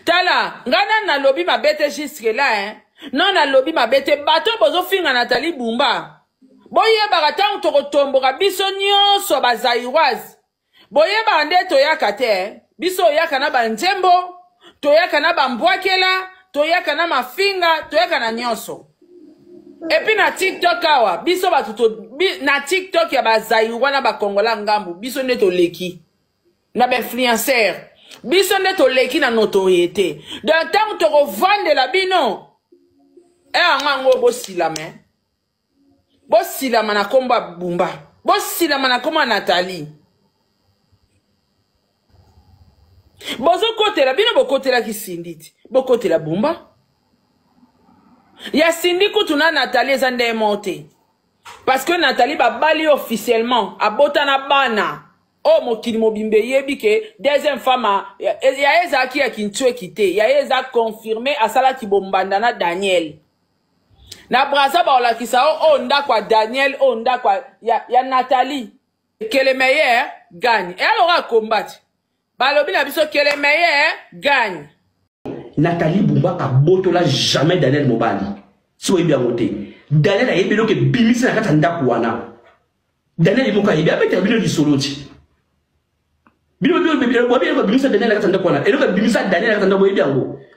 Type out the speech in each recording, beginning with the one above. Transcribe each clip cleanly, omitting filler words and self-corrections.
Tala, ngana na lobby ma bête jusque là, hein. Non na lobby ma bête, bateau bozo finga Nathalie Bumba. Boye barata toko tomboka biso nyonso bazairoise. Boye bande toyaka te, biso yaka na banjembo, toyaka na bambwakela, toyaka na mafinga, toyaka na nyonso. Et puis na TikTok awa, biso batuto na TikTok ya bazairois na bakongola ngambu, biso neto leki. Na influenceur. Biso neto leki na notoriété. D'un temps to revendre la bino. Angango bosila men. Bosila mana komba Bumba. Bosila mana komba Nathalie. Bozo kote la bino bokote la kisinditi. Bokote la Bumba. Ya sindi kutuna Nathalie zande monte. Parce que Nathalie ba bali officiellement. Abota na bana. Oh mokili mobimbe yebi ke deuxième femme. Ya eza ki ya kintue kite. Ya eza confirmé asala ki bombanda na Daniel. Na brasa ba ola kisa oh nda kwa Daniel, oh nda kwa ya Nathalie. Que le meilleur gagne. Et elle aura combattu. Balobi na biso que le meilleur gagne. Nathalie Bumba a botola jamais Daniel Mobali. Soyez bien voté. Daniel a ébélé que Bimis n'a qu'à ndakouana. Daniel Moka ébélé avec un billet du soloti. Bilo Bimis a Daniel n'a qu'à ndakouana. Et le Bimis a Daniel n'a qu'à ndakouana.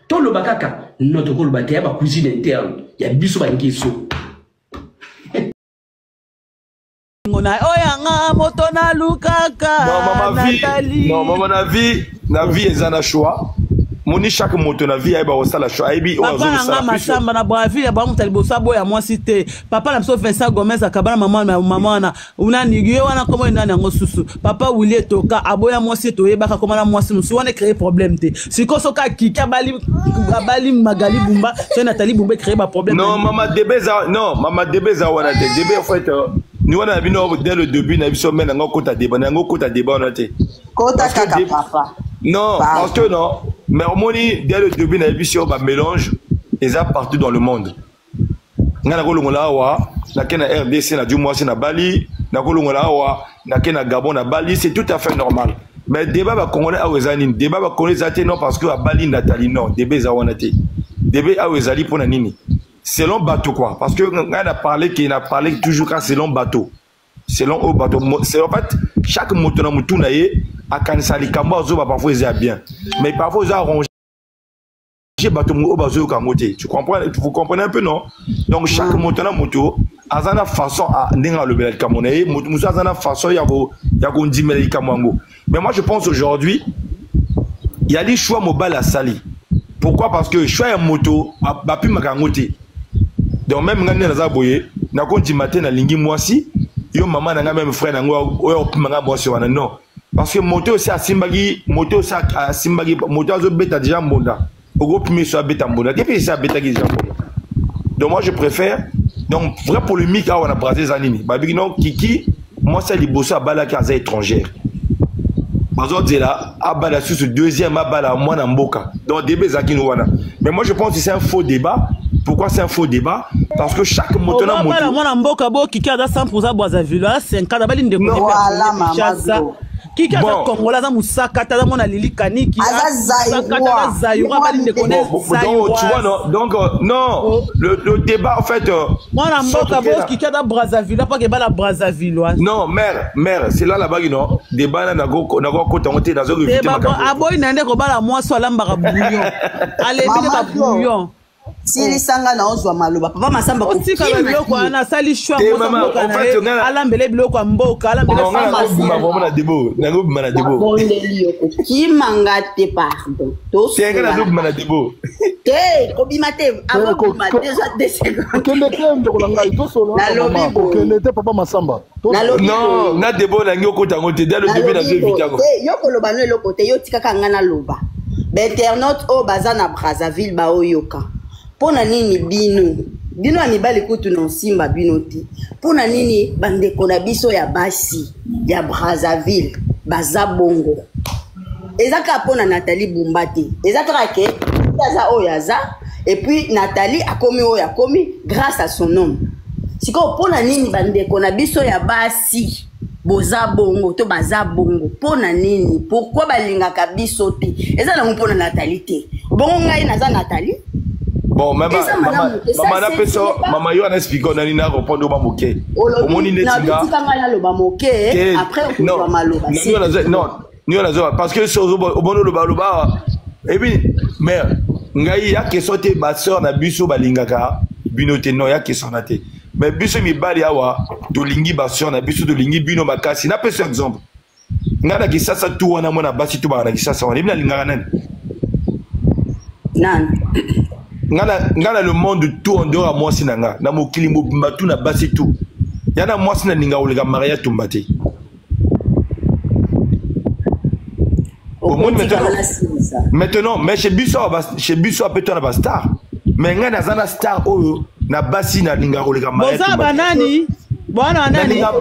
Tout le bakaka, notre colbaté a cuisine interne. Il y a biso bankiso. Oyanga moto na lukaka. Non, Nathalie. Non, maman, na vie est un choix. Moni chaque moto na vie aiba osala choix. Aibi papa nga masamba na bravi ya bangu talibosa boya moi cité. Papa la so Vincent Gomez akabana maman na una nigio wana komo ndani ngo susu. Papa Willie toka aboya moi cité oyebaka komana moi susu wana créer problème te. Siko soka kika bali Magali Bumba, c'est Nathalie Bumba créer ba problème. Non, maman Debeza wana te. Debe en fait nous on a vu dès le début na biso men ngo kota débat on a te. Kota kaka papa. Non, parce que non, mais au moins dès le début na biso ba mélange ils a partout dans le monde. Ngana ko longola wa na kena RDC na Djumwa na Bali, na ko longola wa na kena Gabon na Bali, c'est tout à fait normal. Mais débat ba congolais a wezani, débat ba congolais zate non parce que à Bali Nathalie non, débat za wana te. Débat a wezali pour na nini. Selon bateau quoi, parce que on a parlé qu'il a parlé toujours quand selon bateau. Selon au bateau, c'est en fait chaque moto na mutu na ye a kanisali kamba zo ba parfois ils bien. Mais parfois ils arrangé bateau au bazo kamote. Tu comprends, vous comprenez un peu non? Donc chaque moto na moto azana façon à ndinga le bel kamonaye, moto azana façon ya ko ndimeli kamango. Mais moi je pense aujourd'hui il y a des choix mobile à sali. Pourquoi? Parce que choix ya moto ba pi makangote. Donc même ngane na zaboye na konti matin na lingi mwasi yo maman na même frère na ngo oyo manga mwasi wana non parce que moto aussi a simbagi moto azo beta déjà mbonda ogo pimi so beta mbonda depuis ça beta ki déjà mbonda. Donc moi je préfère donc vrai polémique à wana braser zanini babiki non kiki moi c'est liboso abala ki aza étrangère bazo dela abala sur ce deuxième abala moi na mboka donc débé zakino wana. Mais moi je pense que c'est un faux débat. Pourquoi c'est un faux débat? Parce que chaque moto na moto. Voilà, mboka bo kiki ada 100% boza villa 5 ans bali ndeko. Voilà maman. Kiki ada Kongola za musaka ta mona lili kaniki. Azazaiwa bali ndeko ne. Tu vois non? Donc non, le débat en fait mona mboka bo kiki ada Brazzaville pas que bala Brazzaville. Non, mère, c'est là là-bas non. Débat na go kota ngote na zo éviter makabo. Aboy nande ko bala moi so lamba bouillon. Allez bide ba bouillon. Si sanga na ozwa maloba papa masamba ko tika biloko ana sali choix mboka na alambele biloko mboka alambele na debo na go bima na debo ki mangate pardon to c'est nga na go bima na debo te ko bima te abo bima déjà des secondes kende kende ko ngai to solo ko kende te papa masamba non na debo na ngoko tango te dès le début na vitango yo ko loba no eloko te yo tika kanga na loba internaute o bazana Brazzaville ba oyoka. Pona nini bino anibali kutu na simba bino ti. Pona nini bandeko na biso ya basi ya Brazzaville baza bongo. Ezaka pona Nathalie Bumba te. Ezaka ke aza oyaza et puis Nathalie a commis oya commis grâce à son homme. Siko pona nini bandeko na biso ya basi boza bongo to baza bongo pona nini pourquoi balingaka biso te eza na mpona Nathalie te bongo ngai naza Nathalie bon maman na peso maman yo ana expliquer on ani na répondre ba moké omoni netinga na kanga na loba moké après on va maloba non nous na parce que so obono loba et puis mère ngai ya question te ba sœur na biso balingaka bino te non ya question na te mais biso mi bali awa to lingi ba sœur na biso to lingi bino makasi na peso exemple ngana ki sasa tu wana mona basi tu ba na ki sasa wana bina lingaka nani nan ngana le monde tout en dehors à moi sinanga na mokili mobimba tout na basi tout yana moi sina ninga olega maria tumbate au monde maintenant mais chez biso peut-être na ba star mais ngana zana star oyo na basi na ninga olega maria tumbate boza banani bwana nani na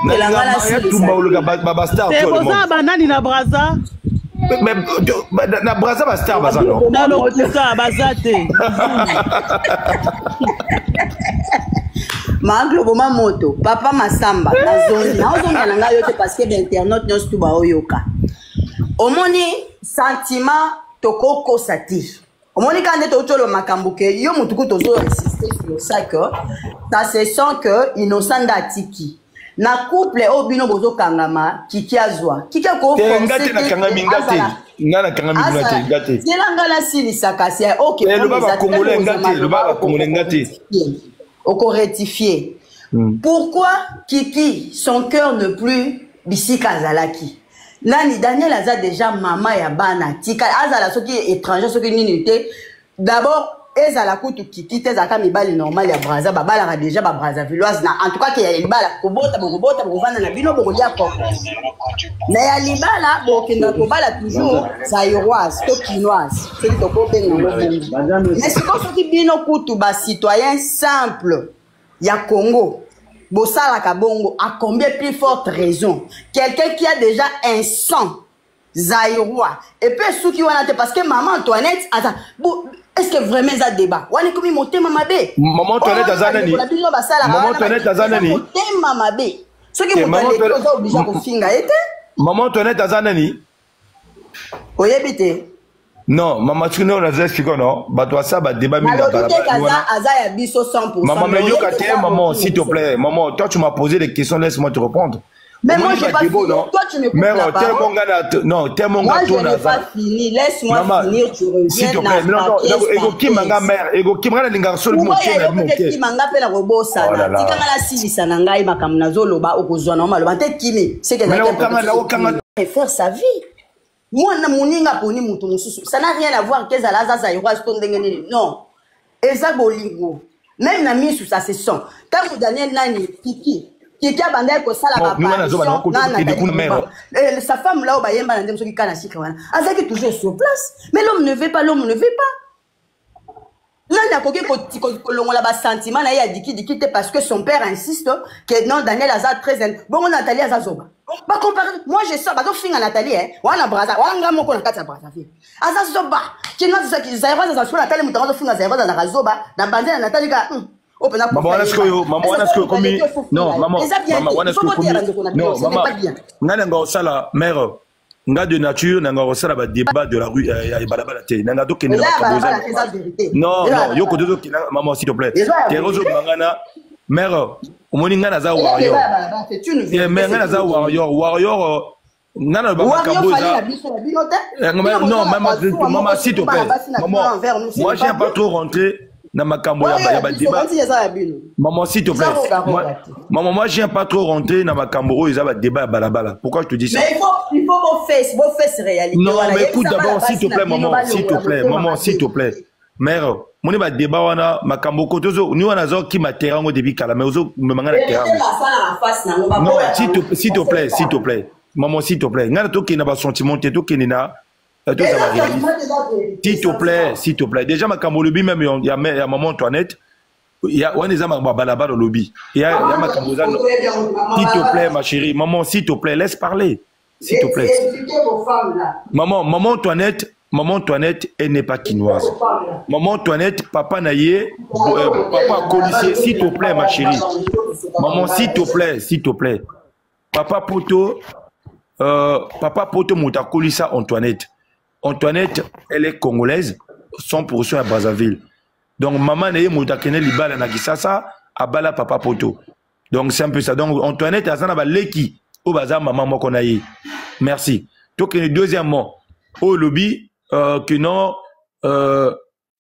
maria tumba olega ba star to boza banani na braza mais na braza ba star baza non na lokuta bazate Manglo boma moto papa Masamba nazonga na ngai yote parce que l'internet nyonso tu ba oyoka omoni sentiment tokoko satif omoni quand to tolo makambuke yo mutuku tozo insister sur ça que ça se sent que innocent datiki na couple obino bozo kangama kiki azwa kiki ko ngate na kangami ngate ngana kangami ngate ngate zelanga la sili sakasi OK le baba congolais ngate le baba congolais ngate oko rectifier pourquoi Kiki son cœur ne plus bisika zalaki nani Daniel aza déjà maman ya bana tika azala soki étranger soki nini te d'abord ezala kutu Kiki te zaka mibali normal ya Braza babala déjà ba Brazzavilloise na en tout cas que ya libala kobota bovanda na bino bokolia poko mais ya libala bokenda kobala toujours zaïroise to quinoise c'est to kobenga mais c'est comme soki bino kutu ba citoyen simple ya Congo bosalaka bongo à combien plus forte raison quelqu'un qui a déjà un sang zaïrois et puis souki wana te parce que maman Antoinette attends est-ce que vraiment ça débat wani komi motema mabe maman Antoinette azanani maman Antoinette azanani motema mabe soki motale oza obligé kofinga ete maman Antoinette azanani oyebite non maman tu ne nous explique non ba toi ça ba débat mingi ba aza ya biso 100%. Maman mais yoka te maman s'il te plaît maman toi tu m'as posé des questions laisse-moi te répondre. Mais moi j'ai pas fini. Toi tu me coupes la parole. Non tellement moi je n'ai pas fini laisse-moi finir tu reviens s'il te plaît non ego kimanga mère ego kimanga linga solo mo tena mo ke kimanga pe la robosa na tika ngala silisa na ngai makamna zoloba okozwa na maloba te kimi c'est que faire sa vie. Moi, na moninga poni mutu mususu. Ça n'a rien à voir qu'elles allaient à Zaïroise ton dengene. Non. Eza bolingo. Même na misu ça se sent. Quand Daniel nani Kiki a bandé ko sala ba sa femme là au bayemba na ndem soki kana sika wana. Azaki toujours sur place. Mais l'homme ne veut pas. Nani akoki ko longola ba sentiment na ya diki parce que son père insiste que non Daniel aza très bon Nathalie aza zoba. Ba comparer moi je sors ba do finga Nathalie wana braza wana ngamo ko na kati ya braza vie aza zoba kino za ki zaïroise za sura Nathalie mutango finga zaïroise na zoba na bande na Nathalie ka opena ko maman wana sko komi non maman wana sko komi non maman ngana ngo sala mère nga de nature nanga osala ba débat de la rue ya balabala te nanga do kenela ba non yoko do maman s'il te plaît terozo mangana mère omoni ngana za warrior mais ngana za warrior ngana ba makamboza non maman s'il te plaît maman moi j'aime pas trop rentrer dans makambo ya ba débat maman s'il te plaît maman moi j'aime pas trop rentrer dans makambo ya ba débat balabala pourquoi je te dis ça mais il faut vos fesses réalité non mais écoute d'abord s'il te plaît maman s'il te plaît mère mon ba débat wana makambo kotozo ni wana zo ki materango depuis kala mais ozo me mangana terango non s'il te plaît maman s'il te plaît ngana to ki na ba sentiment te to ki na to ça va s'il te plaît déjà makambo lobi même il y a maman Antoinette il y a on les a balaba dans lobby il y a makambo za s'il te plaît ma chérie maman s'il te plaît laisse parler s'il te plaît maman Antoinette, elle n'est pas quinoise. Maman Antoinette, papa naïe, papa colicier, s'il te plaît, ma chérie. Maman, s'il te plaît. Papa Poto Moutakoulissa Antoinette. Antoinette, elle est congolaise, 100% à Brazzaville. Donc, maman n'est Moutakene Libala Nakisasa, à Bala Papa Poto. Donc, c'est un peu ça. Donc, Antoinette, Azana Leki, au bazar, maman Mokonaye. Merci. Donc, deuxièmement, au lobby, que non,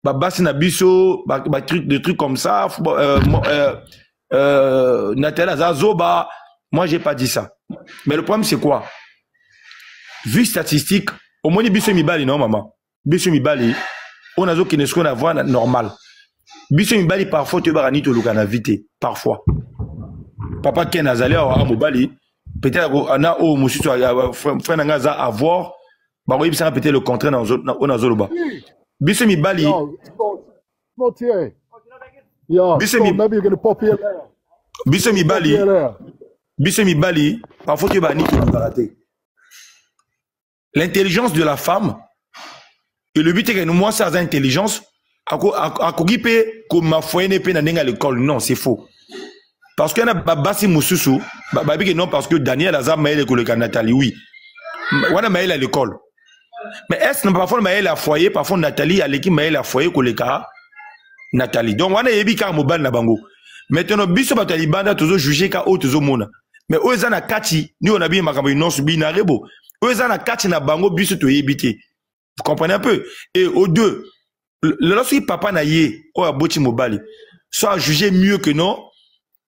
Bassina Bisso, des trucs comme ça, Nathalie Azazoba, moi, j'ai pas dit ça. Mais le problème, c'est quoi? Vu statistique, au moins, Bisso Mibali, non, maman? Bisso Mibali, on a qui ne sont pas normal. Bisso Mibali, parfois, tu vas to lukana vite. Parfois. Papa Ken Azali, à Mobali, peut-être, on a au Moussi, frère Nangaza, à voir, bah, oui, ça peut-être le contraire dans Zoloba. Bisso Mibali. Bisso Mibali, parfois, tu vas to rater. L'intelligence de la femme, et le but est que moi, ça a intelligence, à comme ma foyer n'est pas à l'école. Non, c'est faux. Parce qu'il y a Bassi Moussoussou, non, parce que Daniel Azam m'a aidé avec Nathalie, oui. On a maïl à l'école. Mais est-ce que parfois maïl à foyer, parfois Nathalie à l'équipe maïl à foyer avec Nathalie. Donc, on a ébi car mobile na bango. Maintenant, biso batali banda toujours jugé car autre toujours mona. Mais eux na kati, nous on a bien makambo non subi na rebo. Eux na kati na bango biso to yebité. Vous comprenez un peu? Et aux deux, lorsque papa na yé, ou aboti mobali, soit jugé mieux que non,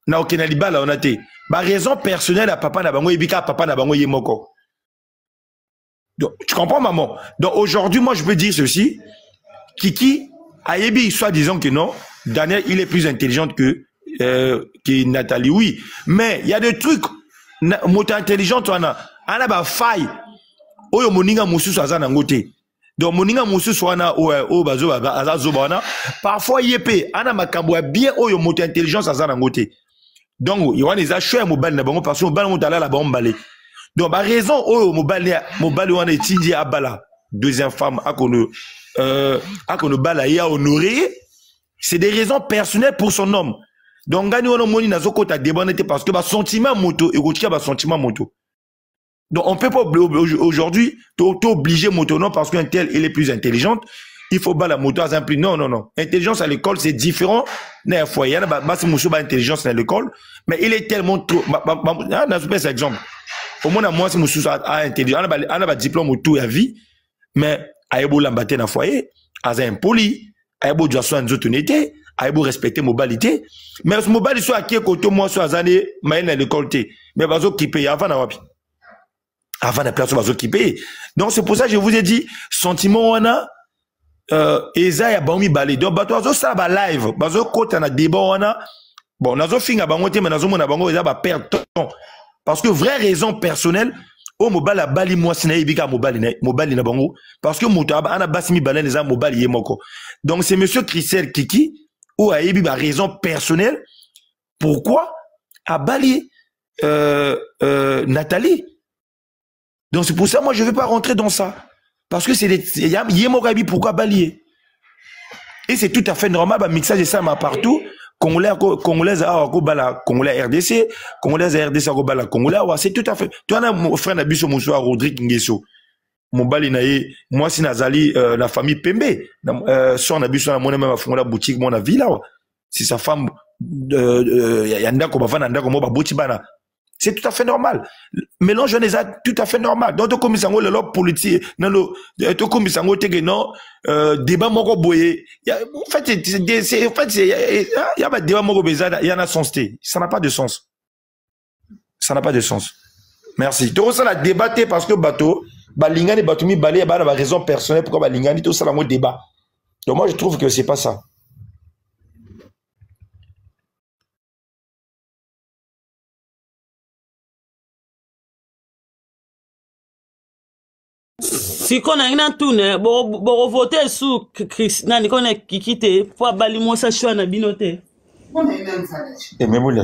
na aucun alibala on a été. Bah, raison personnelle à papa na bango yebika papa na bango yé moko. Donc, tu comprends, maman? Donc, aujourd'hui, moi, je peux dire ceci. Kiki, Ayebi, soit disant que non, Daniel, il est plus intelligent que Nathalie, oui. Mais, il y a des trucs, moto intelligente, on a ba faille. Oyo moninga musu soaza na ngote. Donc moninga musu soana o bazo azazo bana. Parfois yepé ana makambo bien oyo moto intelligence aza na ngote. Donc yoane za choix mobile na bango parce que mobile motala la bango balé. Donc ba raison oyo mobile wana etindi abala. Deuxième femme akono bala ya honoré. C'est des raisons personnelles pour son homme. Donc gani wono moni na zokota débonité parce que ba sentiment moto et kotika ba sentiment moto. Donc, on ne peut pas aujourd'hui t'obliger moto parce qu'un tel, il est plus intelligente. Il faut pas la moto à un prix. Non, non, non. Intelligence à l'école, c'est différent. Il y a intelligence à l'école, mais il est tellement trop. Un exemple. Au moins, moi, si je a intelligence, on a un diplôme autour à vie, mais à ebo l'ambaté dans foyer, à un poli, à ebo doit soigner notre honnêteté, à ebo respecter mobilité. Mais ce mobilité soit à qui côté moi soit à année, mais il a l'école mais bazo qui paye avant d'avoir avant la personne va s'occuper. Donc c'est pour ça que je vous ai dit sentiment on a eza ya baumi balé donc bato azo ça ba live bazo kota na débat on a bon nazo finga bango te mais nazo mona bango eza ba perdre temps parce que vraie raison personnelle au mobile a bali moi sina ibika mobile na bango parce que moto ana basimi balé les mobile yemoko. Donc c'est monsieur Christelle Kiki ou a ibi ba raison personnelle pourquoi a bali Nathalie. Donc c'est pour ça moi je ne vais pas rentrer dans ça. Parce que c'est des Yemogabi pourquoi balayer. Et c'est tout à fait normal, bah mixage de ça partout. Congolais à Congolais RDC, Congolais à RDC à Congolais, c'est tout à fait. Tu as mon frère Nabiso Moussa Rodrigue Nguesso. Mon bali naïe, moi si Nazali la famille Pembe, son Nabiso na mon même à fond la boutique mon avis là. Si sa femme yanda ko bafana ndako mo ba botibana. C'est tout à fait normal. Mélange on est tout à fait normal. Donc, tout comme ça, le lobby politique, non, tout comme ça, non, débat moko boye. En fait, il y a pas débat moko bezada, il y en a sens. Ça n'a pas de sens. Ça n'a pas de sens. Merci. Donc, ça, la débatté parce que bateau, balingani, batoumi, balé, bah, la raison personnelle pourquoi balingani, tout ça, la mot débat. Donc, moi, je trouve que c'est pas ça. Si on a une tourne, bon voter sous nani qu'on est qui quitte pour bali moi ça choix na binoté. Et même là.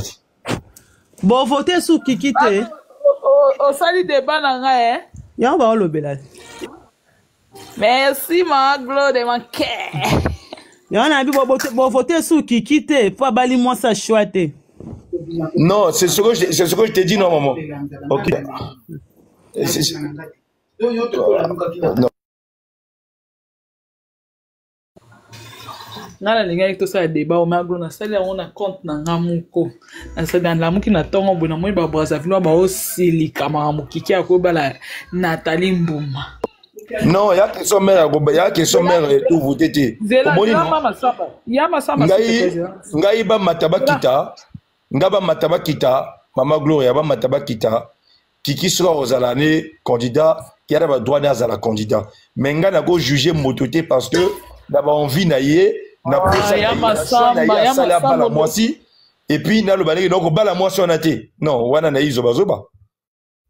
Bon voter sous qui quitte. Au sali débat nanga Ya va le belal. Merci ma gloire de mon cœur. Ya on a vu bon voter sous qui quitte pour bali moi ça choix té. Non, c'est ce que je t'ai dit, non, maman. Ok. Non. Nala linga to sa débat o maglo na sali on a compte na ngamuko na sali na lamuki na tongo bona moi ba Brazzaville ba o silika mamukiki akobala Nathalie Mbuma. Non, il y a que son mère, il y a que son mère et tout vous tété. Ngai ba mataba kita, Mama Gloria ba mataba kita, qui sera aux alane candidat, qui a ba droit à la candidat. Mais nga na go juger mototé parce que d'abord envie naïe, na posa la moisi et puis na le balé donc bala moisi on a été. Non, wana na izo bazoba.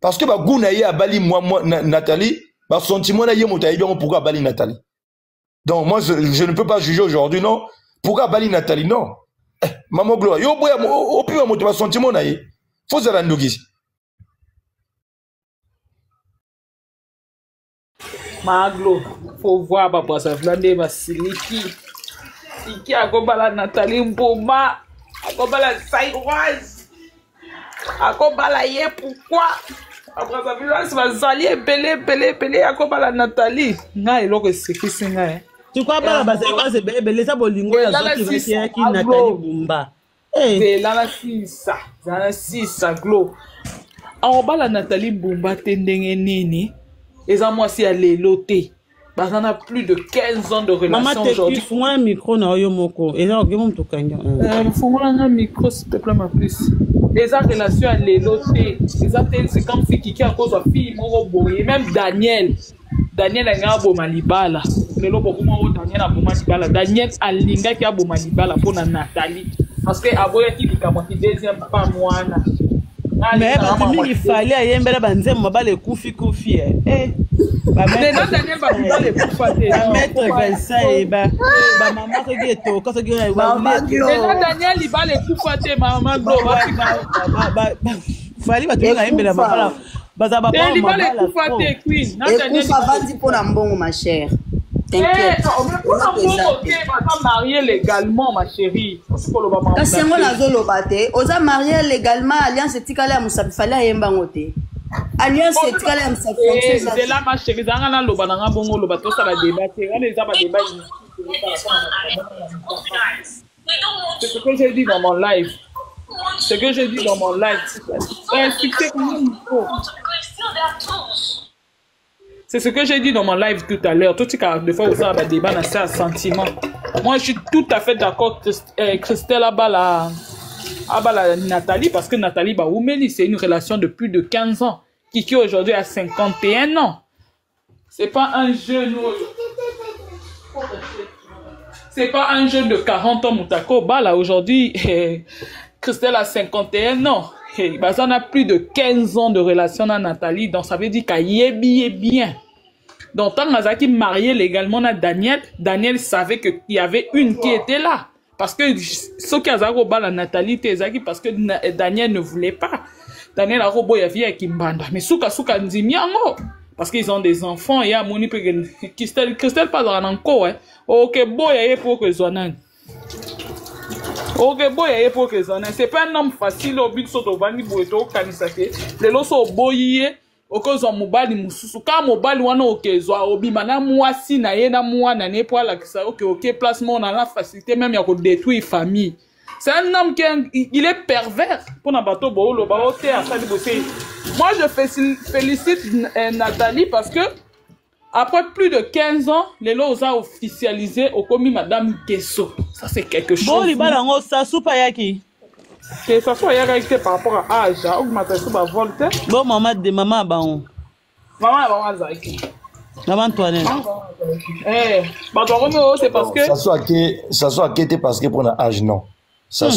Parce que ba gounaïe a bali moi Nathalie bah, sentiment là, pourquoi Bali Nathalie? Donc, moi, je ne peux pas juger aujourd'hui, non? Pourquoi Bali Nathalie? Non. Maman Gloire, au plus, mon sentiment là, faut se rendre ici. Maglo, faut voir, papa, ça flande, ma siliki. Iki a gobala Nathalie Mboma, a gobala Saïroise, a gobala Yé, pourquoi? Après ça, violence va s'allier, belé, à quoi la Nathalie. Nga et l'autre c'est qui c'est nga. Tu crois pas la base c'est belé ça bolingo ya zoki va qui Nathalie Mbumba. C'est là la six glo. En bas la Nathalie Mbumba tendenge nini. Et ça moi si aller loter. Bah ça a plus de 15 ans de relation aujourd'hui. Maman fais un micro na yo moko. Et là on va to kanya. Faut un micro s'il te plaît ma plus. Les relations à l'éloté, c'est comme si Kiki a cause de fille, même Daniel a gagné Malibala. Daniel a linga qui a Malibala pour Nathalie. Parce que Aboya qui est deuxième pas moi. Mais il fallait à Yembela Banzem Mabale Koufi. Daniel va les Koufi. Maître Vincent et maman qui est au cas Daniel il va les Koufi, maman Glo. Fallait pas tenir à Yembela Mabala. Il va les Koufi, Queen. Daniel va dire pour un bon, ma chère. T'inquiète. On va marier légalement, ma chérie. Kasi yango nazoloba te, oza marié légalement, alliance etikala ya musapi fallait ayemba ngote. Alliance etikala ya musapi. C'est là ma chérie, zanga na loba na ngabongo loba to sala débat, on les a pas débat. C'est ce que j'ai dit dans mon live. C'est ce que j'ai dit dans mon live. C'est ce que j'ai dit dans mon live tout à l'heure. Tout ce que des fois vous avez un débat, c'est un sentiment. Moi, je suis tout à fait d'accord Christelle Abala Nathalie, parce que Nathalie Baoumeli, c'est une relation de plus de 15 ans. Kiki aujourd'hui a 51 ans. C'est pas un jeune. C'est pas un jeune de 40 ans, Moutako Bala. Aujourd'hui, Christelle a 51 ans. Ça a plus de 15 ans de relation avec Nathalie, donc ça veut dire qu'elle y est bien. Donc, tant que marié légalement à Daniel, Daniel savait qu'il y avait une qui était là. Parce que ce qui a la Nathalie, c'est parce que Daniel ne voulait pas. Daniel a robo ya vie avec Kimbanda. Mais souka nzimiango. Parce qu'ils ont des enfants, il y a Moni Christelle pas dans encore. Ok, boy, pour que Zonan. Ok, boy, pour que Zonan. C'est pas un homme facile au but de s'autovani pour être au Kanisake. Les lots sont boyés. Okozo mobali mususu ka mobali wana okezwa obima na mwasi na ye na mwana ne po ala kisa ok placement on a la facilité même ya ko détruire famille. C'est un homme qui il est pervers pour na bato bolo ba oté à ça bosser. Moi je félicite Nathalie parce que après plus de 15 ans les lots a officialisé au commis madame Kesso. Ça c'est quelque chose. Bon libala ngo sa soupa yaki. Que ça soit réalité par rapport à âge, augmentation de la volonté. Bon, maman de maman, bon. Maman, Zaki. Maman, Antoinette. Eh, c'est parce que. Ça soit inquiété parce que pour un âge, non. Ça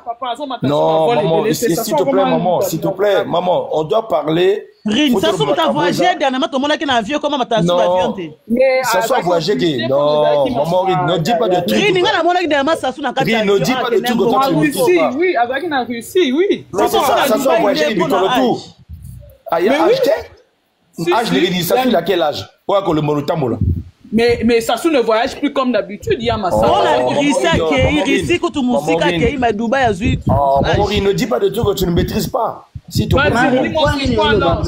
papa, non, maman, s'il te plaît, maman, s'il te plaît, maman, on doit parler. Rin, ça soit ta voyagé dernièrement, tout le monde qui a un vieux, comment tu as avion? Ça soit voyagé, non, maman, ne dis pas de trucs. Rin, ne dis pas de trucs quand tu me trouves. Oui, avec la Russie, oui. Ça soit voyagé, il le tout. Ah, il y a âge, âge de ça, il a quel âge? Ouais, que le molotamola. Mais Sassou ne voyage plus comme d'habitude, il y a ma On a sœur. Ici, quand tu musique à Kei, mais Dubaï a vu. Mamouri, ne dis pas de trucs que tu ne maîtrises pas. Si tu Vas-y, dis-moi c'est quoi alors.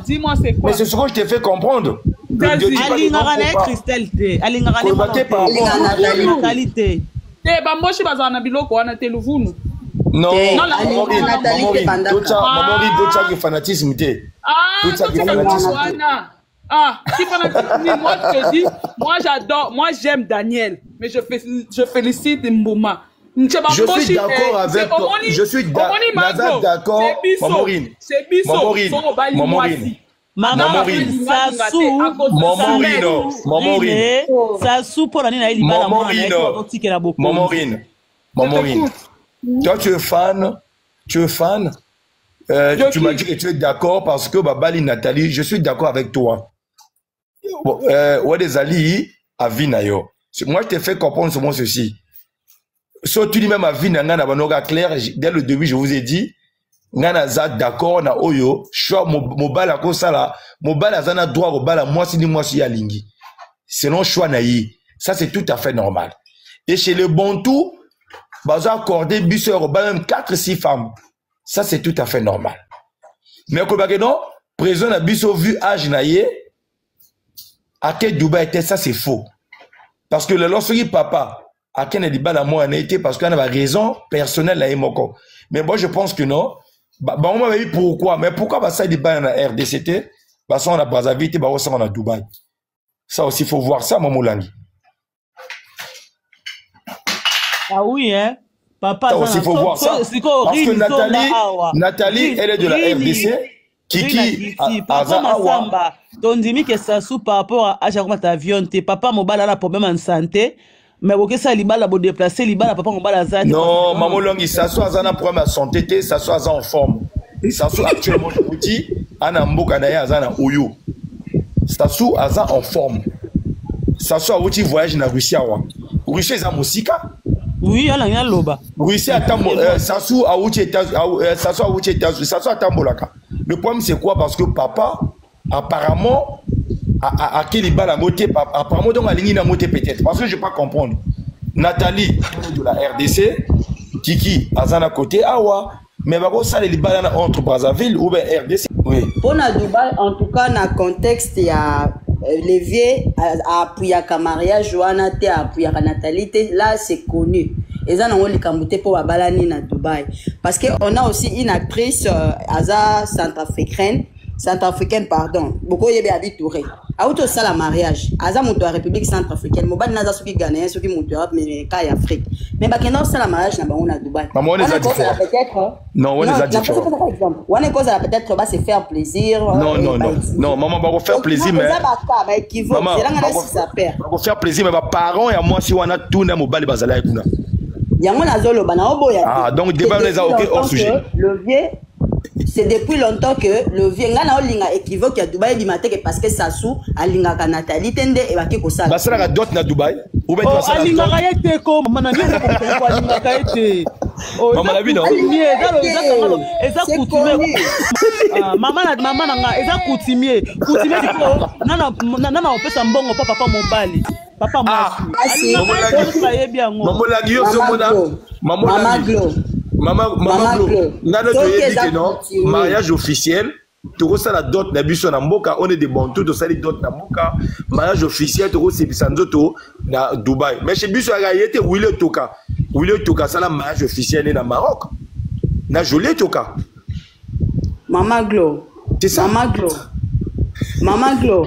Dis-moi c'est quoi. Mais c'est ce que je t'ai fait comprendre. Vas-y. Alingara Christelle T. Alingara Nathalie. Eh, bamboshi bazana biloko wana te luvunu. Non, Mamouri, d'autres qui fanatisme. Ah, qui fanatisme. Moi, je te dis, moi j'adore, moi j'aime Daniel, mais je félicite Mbouma. Je suis d'accord avec toi. Je suis d'accord, Mamouri. C'est Bisso. Mamouri. Toi, tu es fan. Tu m'as dit que tu es d'accord parce que Babali Nathalie, je suis d'accord avec toi. Des Ali à Vinayo. Moi, je t'ai fait comprendre seulement ceci. Soit tu dis même à Vinanga, clair, dès le début, je vous ai dit, Ngana za d'accord na oyo, choix mobala ko sala, mobala zana droit au bala moi si ya lingi. Selon choix naï. Ça c'est tout à fait normal. Et chez les Bantou, baza accordé bisseur au bala même 4-6 femmes. Ça c'est tout à fait normal. Mais ko non, président a bisso vu âge naïe, à quel Dubaï était ça c'est faux. Parce que le lorsque papa à quel est bala moi en été parce qu'on a raison personnelle là moko. Mais moi je pense que non. On m'a dit pourquoi, mais pourquoi ça il débat en RDCT, parce qu'on a Brazzaville, bah on a Dubaï. Ça aussi faut voir ça, Maman Langi. Ah oui hein, papa. Ça aussi faut voir ça. Parce que Nathalie, elle est de la RDC. Kiki, papa Massamba, ton dit que ça sous par rapport à chaque avion, tes papa mobile a un problème en santé. Mais ok ça libala bo déplacer libala papa mon balaza. Non, maman Longi ça soit un problème de santé, ça soit en forme. Ça soit actuellement je vous dis ana mboka na ya azana oyo. Ça soit en forme. Ça soit wuti voyage na Russie wa. Russie za musika? Oui, ala nya loba. Russie atambo ça soit wuti ça soit wuti ça soit tambolaka. Le problème c'est quoi parce que papa apparemment à quel bal à moté apparemment donc à ligne à moté peut-être parce que je peux pas comprendre. Nathalie de la RDC, Kiki Azana côté Awa, mais bah ça les balles entre Brazzaville ou bien RDC. Oui. Pour na Dubaï en tout cas dans contexte il y a levier à appuyer à mariage Joanna te appuyer à Nathalie là c'est connu. Et ça on les camboté pour la balani na Dubaï parce que on a aussi une actrice Aza centrafricaine pardon beaucoup yebe habite Touré auto ça la mariage aza moto à République centrafricaine mobile naza soki ghanéen soki moto mais cas Afrique mais bakenda ça la mariage na bango na Dubaï maman on les a différents non on les a différents on est cause peut-être va se faire plaisir non maman va faire plaisir mais maman va faire plaisir mais parents et moi si on a tout na mobile bazala kuna yango nazolo bana oboya ah donc débat les a OK hors sujet le vieux c'est depuis longtemps que le vieux ngana olinga équivoque à Dubaï du matin parce que Sassou alinga ka Nathalie tende et ba ke ko sala. Ba sala ka dot na Dubaï ou ben ça sala. Alinga ka yete ko mama na ni ko alinga ka yete. Mama la bi non. Eza coutumier. Mama na eza coutumier. Coutumier diko nana opesa mbongo papa mobali. Papa moi. Maman la guio so mona. Mama Glo. Maman Glo. Ngana to yebite non. Mariage officiel. Toro ça la dot na biso na mboka on est des Bantou to ça les dot na mboka mariage officiel toro c'est bisanzoto na Dubaï mais chez biso ya yete Willy Toka ça la mariage officiel na Maroc na joli Toka Mama Glo c'est ça Mama Glo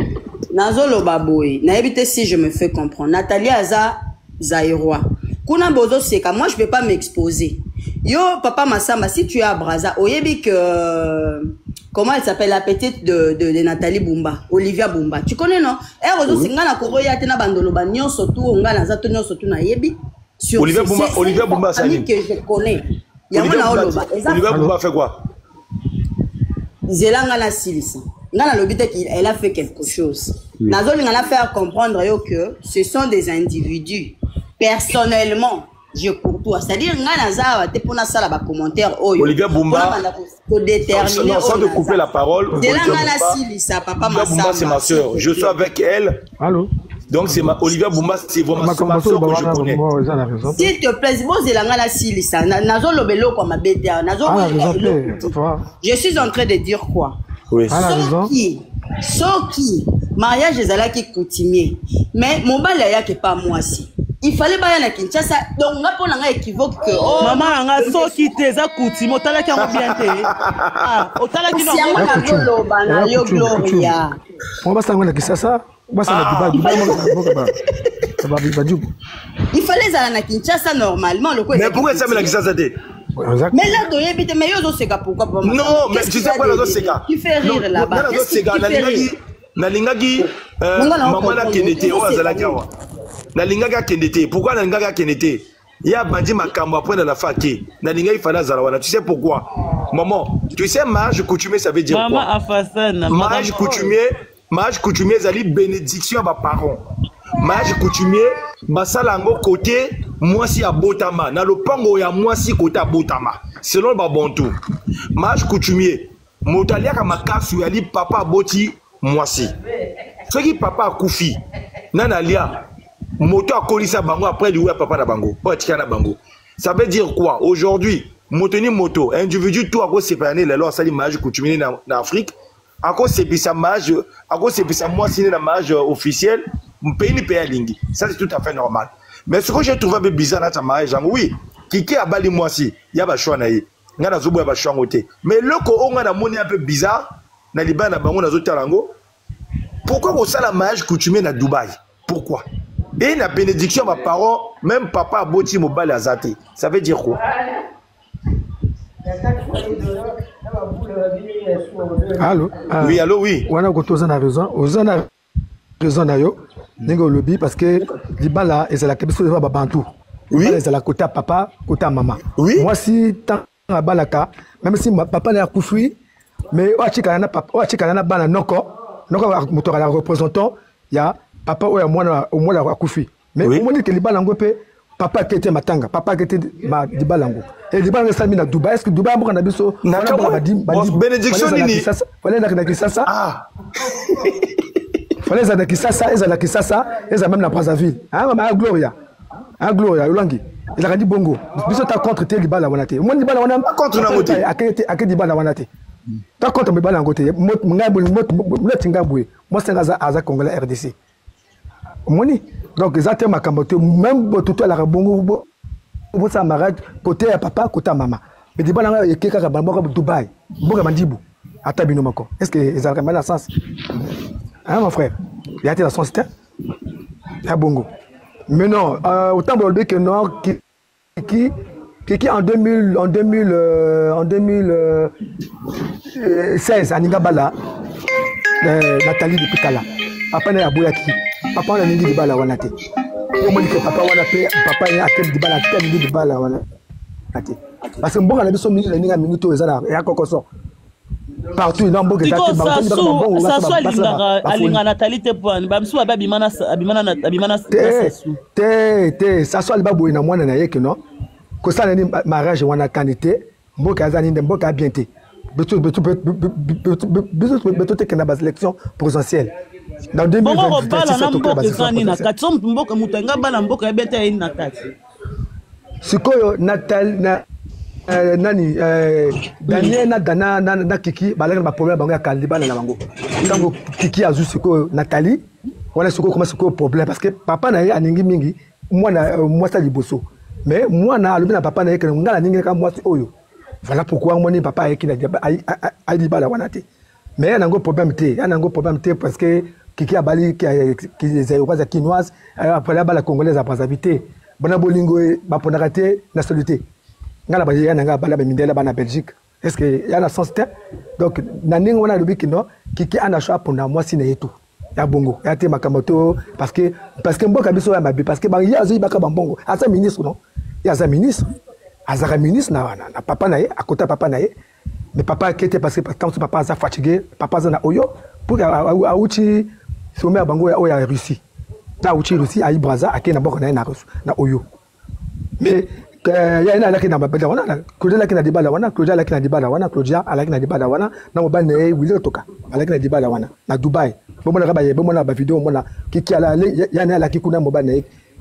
nazolo baboy na ebite si je me fais comprendre Nathalie Aza Zaïrois kuna bozo seka moi je vais pas m'exposer yo papa Massamba si tu es à Brazza oyebi que comment elle s'appelle la petite de Nathalie Bumba, Olivia Bumba. Tu connais non? Elle rezo singana koroya tena bandolo ba nyonso tu ngana za to nyonso tu na yebi. Olivia Bumba ça que je connais. Olivia Bumba fait quoi? Zelanga la silisa. Ngana lobite elle a fait quelque chose. Nazo ngana faire comprendre yo que ce sont des individus. Personnellement je courtois, c'est-à-dire ngana te pona sala ba commentaire oyo Olivia Bumba déterminer sans te couper la parole c'est là ngana silisa papa Massamba c'est ma sœur je suis avec elle allô Donc c'est Olivier Boumba, c'est vraiment ma soeur que je connais. S'il te plaît, je suis en train de dire quoi? Oui. Soki, mariage ezalaki coutumier, mais mon bala yaki pas moi si. Il fallait pas y aller à Kinshasa, donc on a pas l'anga équivoque que oh maman anga soki teza coutumier, otala ki ngo bien te. Ah, otala ki no. Si anga bana yo Gloria. On va s'engager à Kinshasa, on va s'engager à Dubaï. Il fallait aller à Kinshasa normalement le coup. Mais pourquoi ça me la Kinshasa té? Mais là, mais yo c'est pourquoi pas. Non, mais tu sais quoi là c'est tu fais rire là-bas. Nalingaki maman la kenete o azalaki awa. Nalingaki kenete. Pourquoi nalingaki kenete? Il y a bandi makambo après dans la faké. Nalingaki fala zalawana. Tu sais pourquoi? Maman, tu sais mariage coutumier ça veut dire quoi? Maman Afasana. Mariage coutumier zali bénédiction à mes parents. Mariage coutumier basalango côté moi si abotama na lopango ya moi si côté abotama selon babonto. Mariage coutumier motalia ka makasu yali papa aboti moi si soki papa akufi nana lia moto akolisa bango après lui papa na bango po tika na bango. Ça veut dire quoi? Aujourd'hui motoni moto individu tout à cause séparer les lois sali mariage coutumier na Afrique à cause c'est bisa mariage à cause c'est bisa moi si na mariage officiel pays ni pays lingi. Ça c'est tout à fait normal. Mais ce que j'ai trouvé un peu bizarre dans ta mariage, oui, Kiki a bali moi si, il y a pas choix naïe. Ngana zobo ya ba choix ngote. Mais le ko on a moni un peu bizarre, na liba na bango na zotalango. Pourquoi vous ça la mariage coutumier na Dubaï? Pourquoi? Et la bénédiction ma parents, même papa a boti mobile azate. Ça veut dire quoi? Allô? Oui, allô, oui. On a raison. On a raison d'ailleurs. Ningo lobby parce que libala et c'est la question de babantou. Oui. C'est la côté papa, côté maman. Oui. Moi si tant à balaka, même si papa n'a pas fui, mais oachikana papa, oachikana bana noko moto la représentant, il y a papa ou moi la kufi. Mais au moins que libala ngopé papa qui était matanga, papa qui était ma libala ngo. Et libala ça mis na Dubaï, est-ce que Dubaï moko na biso na bénédiction nini? Fallait na Kinshasa. Ah. Fallait ça na Kinshasa, et ça même la Brazzaville. Ah Gloria. Ah Gloria Yolangi. Il a dit bongo. Biso ta contre te libala wanate. Moi libala wana contre na ngote. Akete libala wanate. Ta contre libala ngote. Moi tingabwe. Moi c'est aza Congolais RDC. Moni. Donc exactement makambote même tout la bongo bo ça mariage côté à papa côté à maman. Mais libala nga ekeka ka bango Dubaï. Boka mandibu. Ata bino mako. Est-ce que ils ont mal à sens? Hein mon frère? Il y a été dans son système. Ah bongo. Mais non, autant pour le que non, qui en 2016 à Ningabala, Nathalie de Pitala. Papa n'a pas qui. Papa n'a pas de bala wanate. Comment dire que papa wanate, papa n'a pas de bala, quel de bala wanate. Parce que bon, on a besoin de minutes, minutes, et à quoi ça. Partout dans beaucoup de ça soit linga Nathalie te point bamsu abimana ça soit le babou na mwana na yeke non ko ça ni mariage wana kanité mboka azani mboka bienté beto te kana bas élection présidentielle dans 2027 sikoyo Nathalie nani Daniel na Kiki balanga ba problème bango ya Kaliba na bango tango Kiki azu siko Nathalie wana siko comment siko problème parce que papa na ye aningi mingi moi ça liboso mais moi na alobi na papa na ye que ngala ningi ka moi oyo voilà pourquoi moi ni papa ye ki na ali bala wana te mais ya nango problème te parce que Kiki abali qui les aéroports quinoise après la bala congolaise à Brazzaville bona bolingo ba ponaka te na soluté ngala ba yana nga bala ba mindela ba na Belgique est-ce que yana sens te donc naninga wana lobi kino Kiki ana choix pour na moi sine yetu ya bongo ya te makamoto parce que mboka biso ya mabe parce que ba yazo ibaka bambongo asa ministre non ya za ministre azaka ministre na papa na ye à côté papa na ye mais papa qui était parce que quand papa a fatigué papa za na oyo pour a uchi sommet bango ya Russie na uchi Russie ai Brazza akena boko na na oyo mais ya ina lakini na mabeda wana Claudia lakini na dibala wana Claudia lakini na dibala wana Claudia lakini na dibala wana na mobane wili toka lakini na dibala wana na Dubai bomona ba vidéo mona kiki ala yana ala kikuna mobana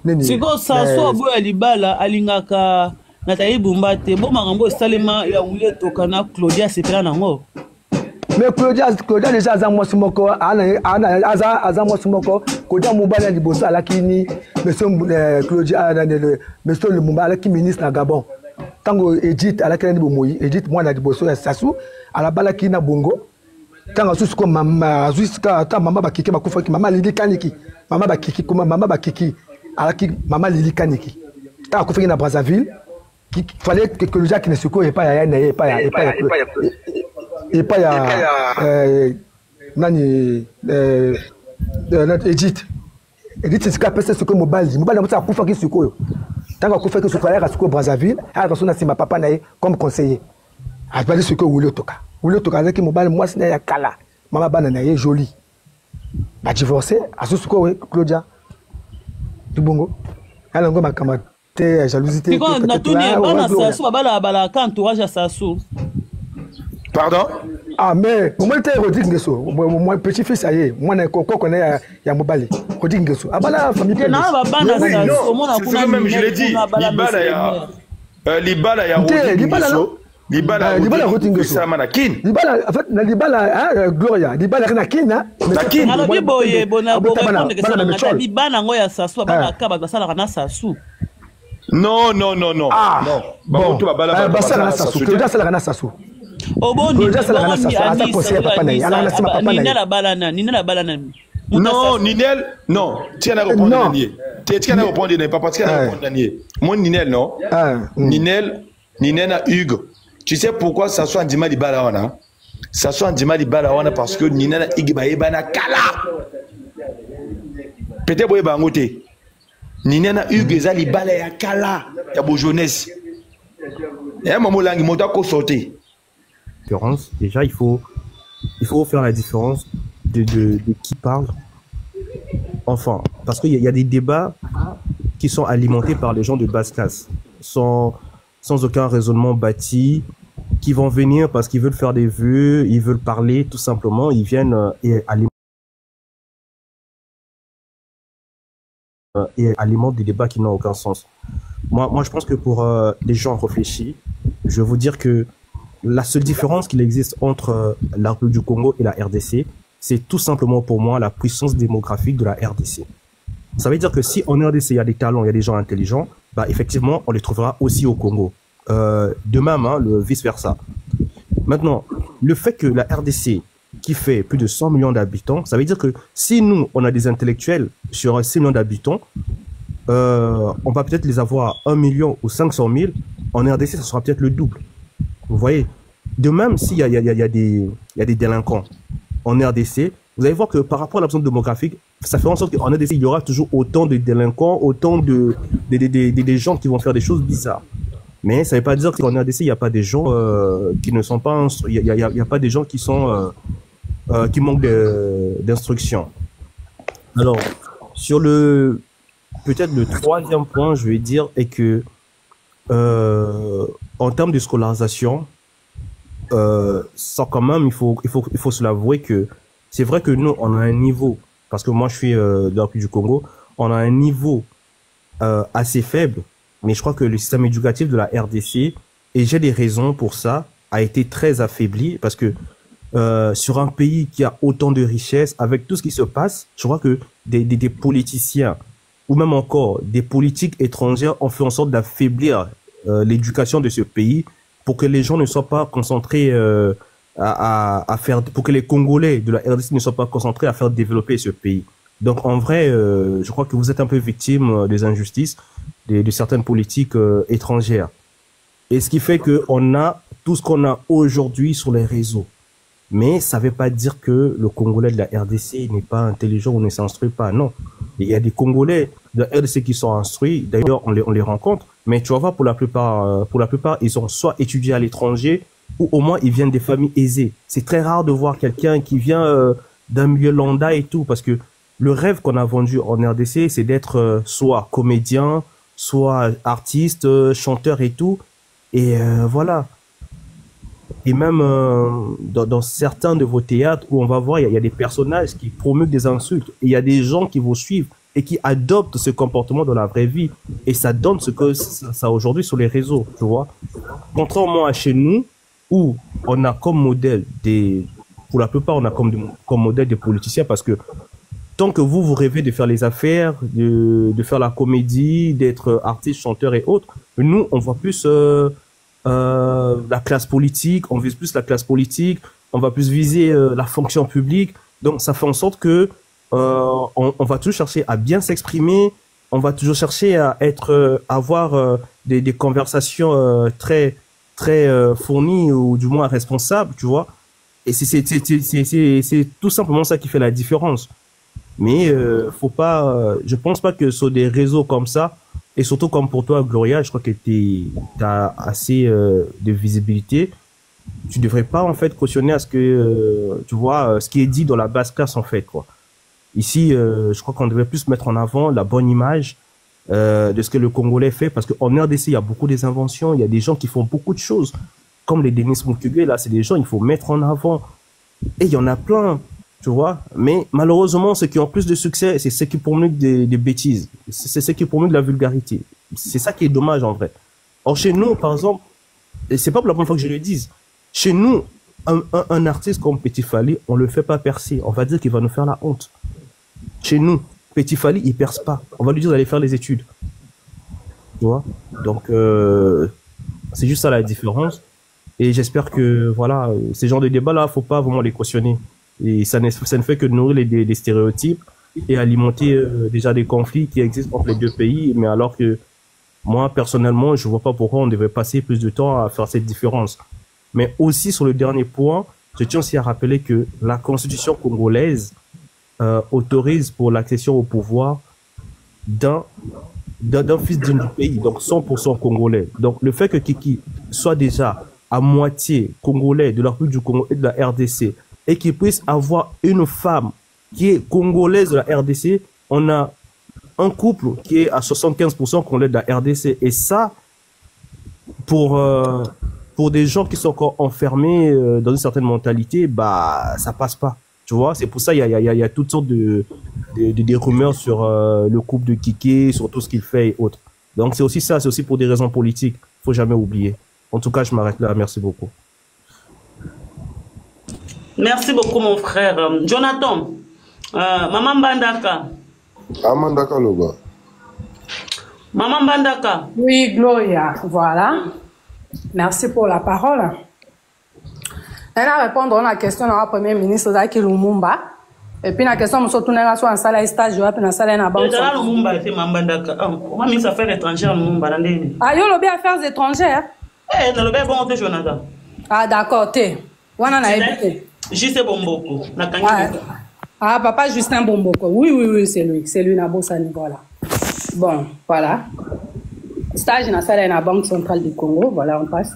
nini siko saso boya libala alingaka Nathalie Bumba te bo makambo salema ya wule toka na Claudia sepela nango mais Claudia déjà aza mwasi moko aza mwasi moko Claudia mobala liboso alakini monsieur Claudia monsieur Lumumba alaki ministre na Gabon tango Edith alaki ni bomoyi Edith mwana liboso ya Sassou alabalaki na bongo tango susu ko mama jusqu'à ta mama bakiki bakufa ki mama Lili Kaniki mama bakiki kuma mama bakiki alaki mama Lili Kaniki ta kufa na Brazzaville qu'il fallait que le Jacques ne se court pas ya nani Edith c'est quoi personne ce que mobile na mutsa kufa ki sikoyo tango kufa ki sikoyo ya sikoyo Brazzaville ala sona sima papa na comme conseiller a pas ce que wule toka avec mobile moi c'est ya kala mama bana na ye joli ba divorcé a sikoyo Claudia du bongo ala ngo makama te jalousie te na tuni bana Sassou bala entourage à Sassou. Pardon? Ah mais moi te Rodrigue Ngeso mon petit fils aye moi na ko connaît ya mobali Rodrigue Ngeso abala famille te na ba bana Sassou mona kuna même je l'ai dit libala ya libala Rodrigue Ngeso sama na kin libala en fait na libala Gloria libala na kin na kin na bi boye bona libana ngo ya Sassou bana ka ba sala kana Sassou. Non. Ah, bon. Ça la kana Sassou. Obo ni Ninel balana. Non, Ninel, non. Tiens à répondre dernier. Tiens à répondre dernier, papa tiens à répondre dernier. Mon Ninel non. Ninel na Hugues. Tu sais pourquoi Sassou Andima di Balawana? Sassou Andima di Balawana parce que Ninel na Hugues ba yebana kala. Peut-être boye bangote. Ninena Hugues eza libala ya kala ya bo jeunesse. Et maman langi monta ko sauter. Déjà il faut faire la différence de qui parle. Enfin, parce qu'il y a des débats qui sont alimentés par les gens de basse classe, sans aucun raisonnement bâti, qui vont venir parce qu'ils veulent faire des vues, ils veulent parler tout simplement, ils viennent et alimente des débats qui n'ont aucun sens. Moi, je pense que pour les gens réfléchis, je vais vous dire que la seule différence qu'il existe entre la République du Congo et la RDC, c'est tout simplement pour moi la puissance démographique de la RDC. Ça veut dire que si en RDC, il y a des talents, il y a des gens intelligents, bah, effectivement, on les trouvera aussi au Congo. De même, hein, le vice-versa. Maintenant, le fait que la RDC qui fait plus de 100 millions d'habitants, ça veut dire que si nous, on a des intellectuels sur 6 millions d'habitants, on va peut-être les avoir 1 million ou 500 000, en RDC, ça sera peut-être le double. Vous voyez? De même, s'il y a des délinquants en RDC, vous allez voir que par rapport à la zone démographique, ça fait en sorte qu'en RDC, il y aura toujours autant de délinquants, autant de gens qui vont faire des choses bizarres. Mais ça ne veut pas dire qu'en RDC, il n'y a pas des gens qui ne sont pas... Il n'y a pas des gens qui sont... qui manquent d'instruction. Alors, sur peut-être le troisième point, je vais dire, est que en termes de scolarisation, ça quand même, il faut se l'avouer que c'est vrai que nous, on a un niveau, parce que moi je suis de la République du Congo, on a un niveau assez faible, mais je crois que le système éducatif de la RDC, et j'ai des raisons pour ça, a été très affaibli, parce que sur un pays qui a autant de richesses, avec tout ce qui se passe, je crois que des politiciens, ou même encore des politiques étrangères ont fait en sorte d'affaiblir l'éducation de ce pays pour que les gens ne soient pas concentrés à faire, pour que les Congolais de la RDC ne soient pas concentrés à faire développer ce pays. Donc en vrai, je crois que vous êtes un peu victime des injustices de certaines politiques étrangères. Et ce qui fait qu'on a tout ce qu'on a aujourd'hui sur les réseaux. Mais ça ne veut pas dire que le Congolais de la RDC n'est pas intelligent ou ne s'instruit pas. Non. Il y a des Congolais de la RDC qui sont instruits. D'ailleurs, on les rencontre. Mais tu vas voir, pour la plupart, ils ont soit étudié à l'étranger ou au moins ils viennent des familles aisées. C'est très rare de voir quelqu'un qui vient d'un milieu lambda et tout. Parce que le rêve qu'on a vendu en RDC, c'est d'être soit comédien, soit artiste, chanteur et tout. Et voilà. Et même dans certains de vos théâtres où on va voir, il y a des personnages qui promulguent des insultes. Et il y a des gens qui vous suivent et qui adoptent ce comportement dans la vraie vie. Et ça donne ce que ça aujourd'hui sur les réseaux, tu vois. Contrairement à chez nous, où on a comme modèle pour la plupart, on a comme modèle des politiciens, parce que tant que vous rêvez de faire les affaires, de faire la comédie, d'être artiste, chanteur et autres, nous, on voit plus la classe politique, on vise plus la classe politique, on va plus viser la fonction publique. Donc, ça fait en sorte que on va toujours chercher à bien s'exprimer, on va toujours chercher à avoir des conversations très fournies, ou du moins responsables, tu vois. Et c'est tout simplement ça qui fait la différence. Mais faut pas, je pense pas que sur des réseaux comme ça, et surtout comme pour toi, Gloria, je crois que t'as assez de visibilité. Tu devrais pas en fait cautionner à ce que tu vois ce qui est dit dans la basse classe en fait, quoi. Ici, je crois qu'on devrait plus mettre en avant la bonne image de ce que le Congolais fait, parce qu'en RDC, il y a beaucoup des inventions, il y a des gens qui font beaucoup de choses, comme les Denis Mukwege, là, c'est des gens il faut mettre en avant. Et il y en a plein, tu vois. Mais malheureusement, ceux qui ont plus de succès, c'est ceux qui promulguent des bêtises. C'est ceux qui promulguent la vulgarité. C'est ça qui est dommage, en vrai. Or, chez nous, par exemple, et c'est pas pour la première fois que je le dise, chez nous, un artiste comme Petit Fally, on le fait pas percer. On va dire qu'il va nous faire la honte. Chez nous, Petit Fally, il perce pas. On va lui dire d'aller faire les études. Tu vois. Donc, c'est juste ça la différence. Et j'espère que, voilà, ces genres de débats-là, faut pas vraiment les cautionner. Et ça ne fait que nourrir des stéréotypes et alimenter déjà des conflits qui existent entre les deux pays. Mais alors que moi, personnellement, je vois pas pourquoi on devrait passer plus de temps à faire cette différence. Mais aussi, sur le dernier point, je tiens aussi à rappeler que la constitution congolaise autorise pour l'accession au pouvoir d'un fils du pays, donc 100% congolais. Donc, le fait que Kiki soit déjà à moitié congolais de la République du Congo et de la RDC, et qu'il puisse avoir une femme qui est congolaise de la RDC, on a un couple qui est à 75% congolais de la RDC. Et ça, pour des gens qui sont encore enfermés dans une certaine mentalité, bah, ça passe pas. Tu vois, c'est pour ça il y a toutes sortes des rumeurs sur le couple de Kiki, sur tout ce qu'il fait et autres. Donc c'est aussi ça, c'est aussi pour des raisons politiques. Faut jamais oublier. En tout cas, je m'arrête là. Merci beaucoup. Merci beaucoup, mon frère. Jonathan, Maman Bandaka. Amandaka Loba. Maman Bandaka. Oui, Gloria, voilà. Merci pour la parole. Elle a répondu à la question de la première ministre Zaki Lumumba. Et puis la question, nous sommes tous en salle stage, puis en salle à banque. Lumumba était Maman Bandaka. Comment ministre affaires étrangères Lumumba? Ah, yo lobby affaires étrangères. Eh, dans le bien bon, Jonathan. Ah, d'accord, t'es. On en a évité. Justin Bomboko. Ah, papa Justin Bomboko. Oui, c'est lui. C'est lui, Nabo Sani, voilà. Bon, voilà. Stage dans la Banque centrale du Congo, voilà, on passe.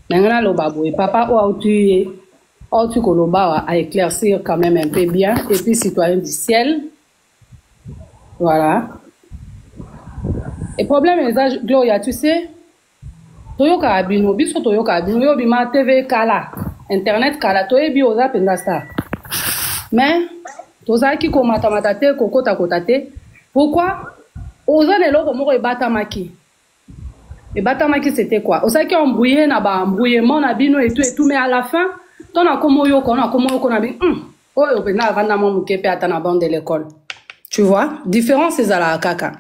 Maintenant, le babou. Et papa, tu Koloba à éclaircir quand même un peu bien. Et puis, citoyen du ciel. Voilà. Et problème, Gloria, tu sais, Toyoka Abino, biso Toyoka Abino, yo bima TV Kala, Internet Kala, toye bi oza pendasta. Mais, toza ki ko matamatate, koko takotate. Pourquoi? Oza ne loko moko ebatamaki. Ebatamaki c'était quoi? Oza ki embrouillé na ba embrouillement na bino et tout, mais à la fin, ton a komo yoko na bi, oyo pena vanda mo muke pe ata na bande de l'école. Tu vois? Différence c'est à la kaka.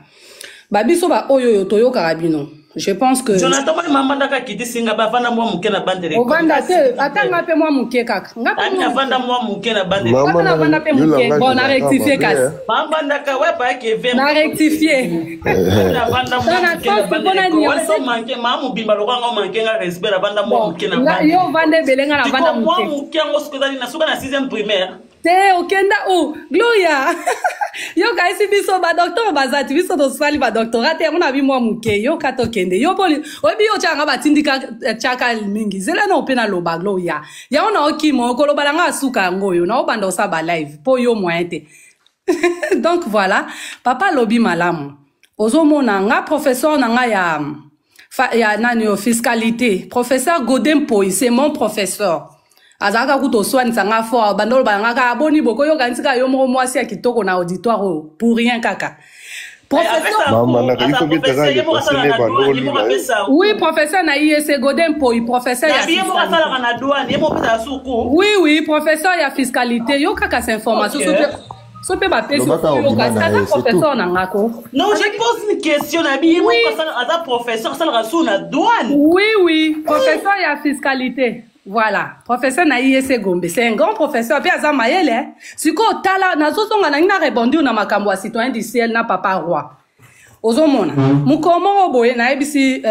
Babiso ba oyo Toyoka Abino. Je pense que Jonathan Mamandaka qui dit singa ba vanda moi muke na bande de l'école. Ovanda te atanga pe moi muke kaka. Ngapa vanda moi muke na bande de l'école. Ngapa vanda pe muke. Bon, na rectifier kas. Mamandaka ouais pas que vient. Na rectifier. Na vanda moi muke na bande de l'école. So manke mamu bimba lokanga manke nga respect na vanda moi muke na bande. Yo vande belenga na vanda muke. Moi muke ngo skozali na suka na 6e primaire. Te okenda o Gloria. Yo kaisi biso ba docteur bazati biso to swali ba doctorat te mona bi mwa muke yo kato kende yo poli obi yo changa batindika chaka mingi zela no pena loba Gloria ya ona okimo ko loba nga suka ngoyo na obanda osa ba live po yo mointe. Donc voilà, papa lobi malamu. Ozo mona nga professeur na nga ya nani yo fiscalité. Professeur Godin Poi, c'est mon professeur. Azaka kuto soin sanga fort bandol bangaka aboni boko yo kantika yo mo mwasi ya kitoko na auditoire pour rien kaka. Professeur oui, professeur na IEC Godin Poi, professeur ya oui, professeur ya fiscalité yo kaka cette information so pe ba pesi yo kaka professeur na ngako. Non, je pose une question na bi mo kasa professeur ça la sous na douane. Oui, professeur ya fiscalité. Voilà, professeur na IEC Gombe, c'est un grand professeur. Puis Azam Mayele, si ko tala na zo songa na ina répondu na makambo ya citoyen du ciel na papa roi. Ozomona, mukomo oboye na ebisi